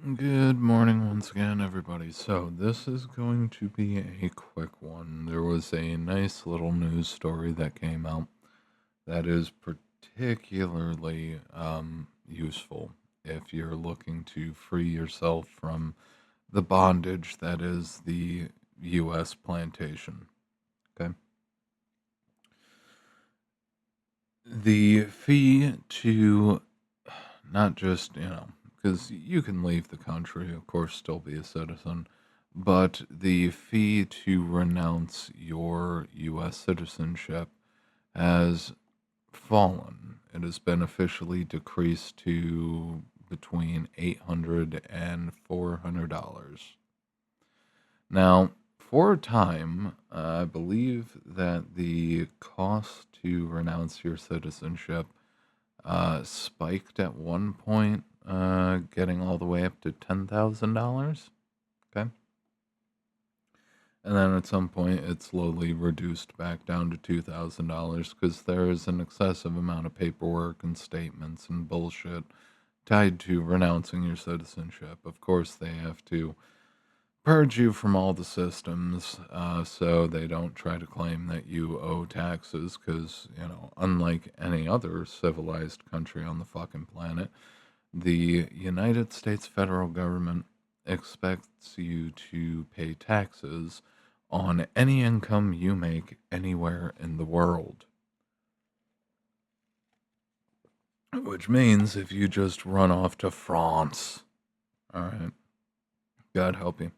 Good morning once again, everybody. So, this is going to be a quick one. There was a nice little news story that came out that is particularly useful if you're looking to free yourself from the bondage that is the U.S. plantation. Okay. The fee to not just, because you can leave the country, of course, still be a citizen, but the fee to renounce your U.S. citizenship has fallen. It has been officially decreased to between $800 and $400. Now, for a time, I believe that the cost to renounce your citizenship spiked at one point, getting all the way up to $10,000. Okay. And then at some point, it slowly reduced back down to $2,000 because there is an excessive amount of paperwork and statements and bullshit tied to renouncing your citizenship. Of course, they have to purge you from all the systems, so they don't try to claim that you owe taxes because, unlike any other civilized country on the fucking planet, the United States federal government expects you to pay taxes on any income you make anywhere in the world. Which means if you just run off to France, all right, God help you.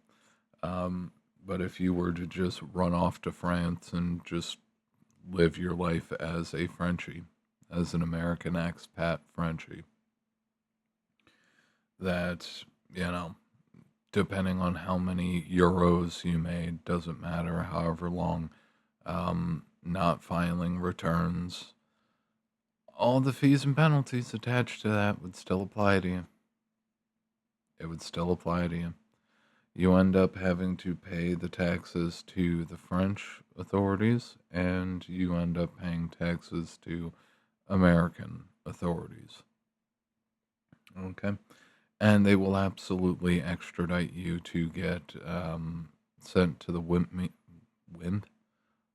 But if you were to just run off to France and just live your life as a Frenchie, as an American expat Frenchie, that, you know, depending on how many euros you made, doesn't matter, however long, not filing returns, all the fees and penalties attached to that would still apply to you. It would still apply to you. You end up having to pay the taxes to the French authorities, and you end up paying taxes to American authorities. Okay? And they will absolutely extradite you to get sent to the wimp,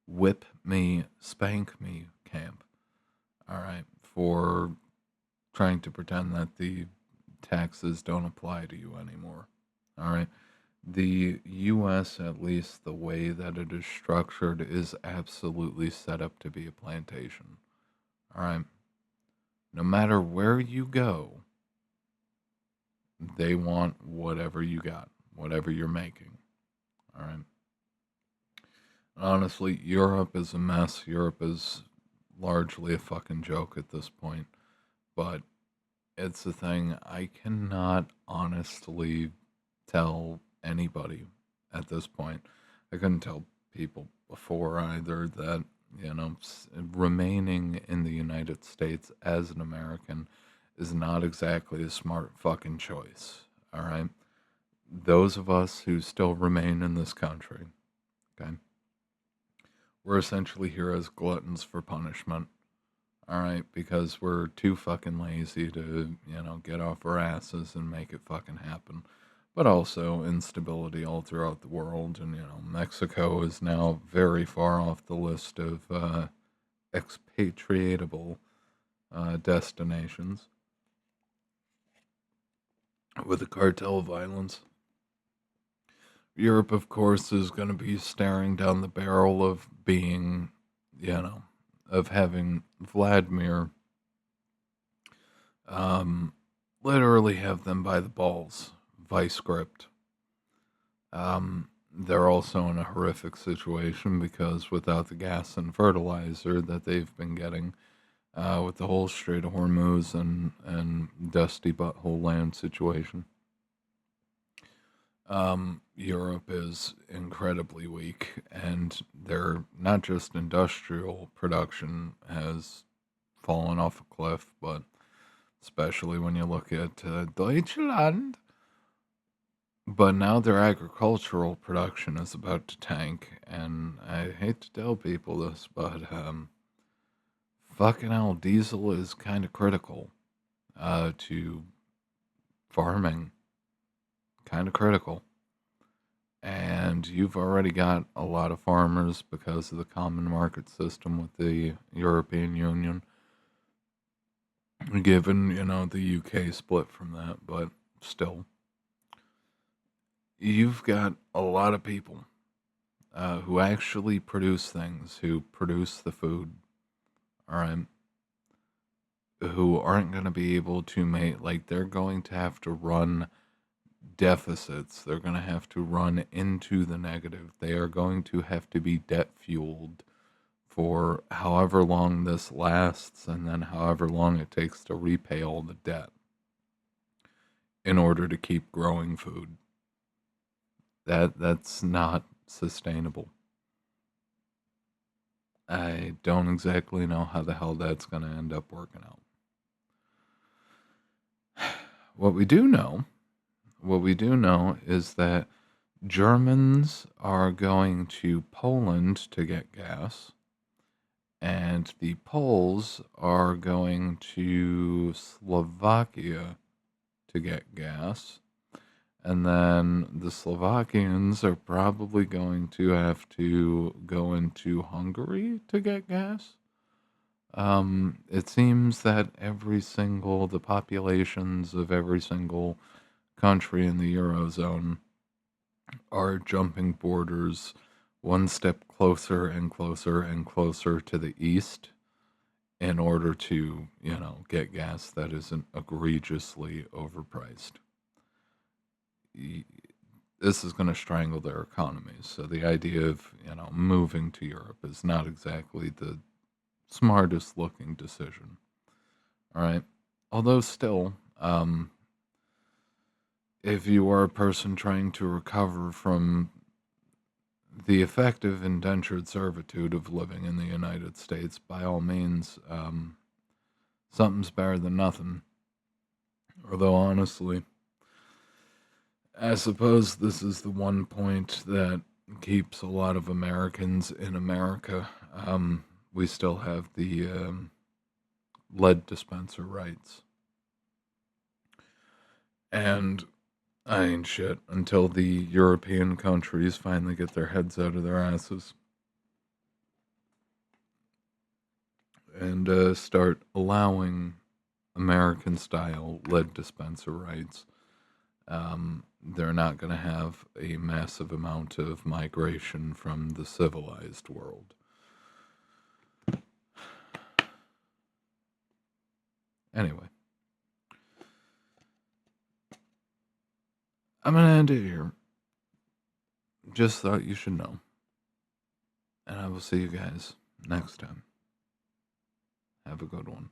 whip me, spank me camp. All right, for trying to pretend that the taxes don't apply to you anymore. All right. The US, at least the way that it is structured, is absolutely set up to be a plantation. All right. No matter where you go, they want whatever you got, whatever you're making. All right. Honestly, Europe is a mess. Europe is largely a fucking joke at this point. But it's the thing, I cannot honestly tell anybody at this point. I couldn't tell people before either that, remaining in the United States as an American is not exactly a smart fucking choice. All right. Those of us who still remain in this country, okay, we're essentially here as gluttons for punishment. All right, because we're too fucking lazy to, get off our asses and make it fucking happen. But also instability all throughout the world, and Mexico is now very far off the list of expatriatable destinations with the cartel violence. Europe, of course, is going to be staring down the barrel of being, of having Vladimir um, literally have them by the balls, vice script. They're also in a horrific situation because without the gas and fertilizer that they've been getting, with the whole Strait of Hormuz and dusty butthole land situation, Europe is incredibly weak, and their not just industrial production has fallen off a cliff, but especially when you look at Deutschland. But now their agricultural production is about to tank, and I hate to tell people this, but fucking hell, diesel is kind of critical to farming. kind of critical. And you've already got a lot of farmers because of the common market system with the European Union, given, the UK split from that, but still, you've got a lot of people who actually produce things, who produce the food, all right, who aren't going to be able to make, like, they're going to have to run deficits. They're going to have to run into the negative. They are going to have to be debt fueled for however long this lasts and then however long it takes to repay all the debt in order to keep growing food. That's not sustainable. I don't exactly know how the hell that's going to end up working out. What we do know, is that Germans are going to Poland to get gas, and the Poles are going to Slovakia to get gas. And then the Slovakians are probably going to have to go into Hungary to get gas. It seems that the populations of every single country in the Eurozone are jumping borders one step closer and closer and closer to the east in order to, get gas that isn't egregiously overpriced. This is going to strangle their economies. So the idea of, moving to Europe is not exactly the smartest looking decision. All right. Although still, if you are a person trying to recover from the effective indentured servitude of living in the United States, by all means, something's better than nothing. Although honestly, I suppose this is the one point that keeps a lot of Americans in America. We still have the lead dispenser rights. And I ain't shit until the European countries finally get their heads out of their asses and start allowing American style lead dispenser rights. They're not going to have a massive amount of migration from the civilized world. Anyway, I'm going to end it here. Just thought you should know. And I will see you guys next time. Have a good one.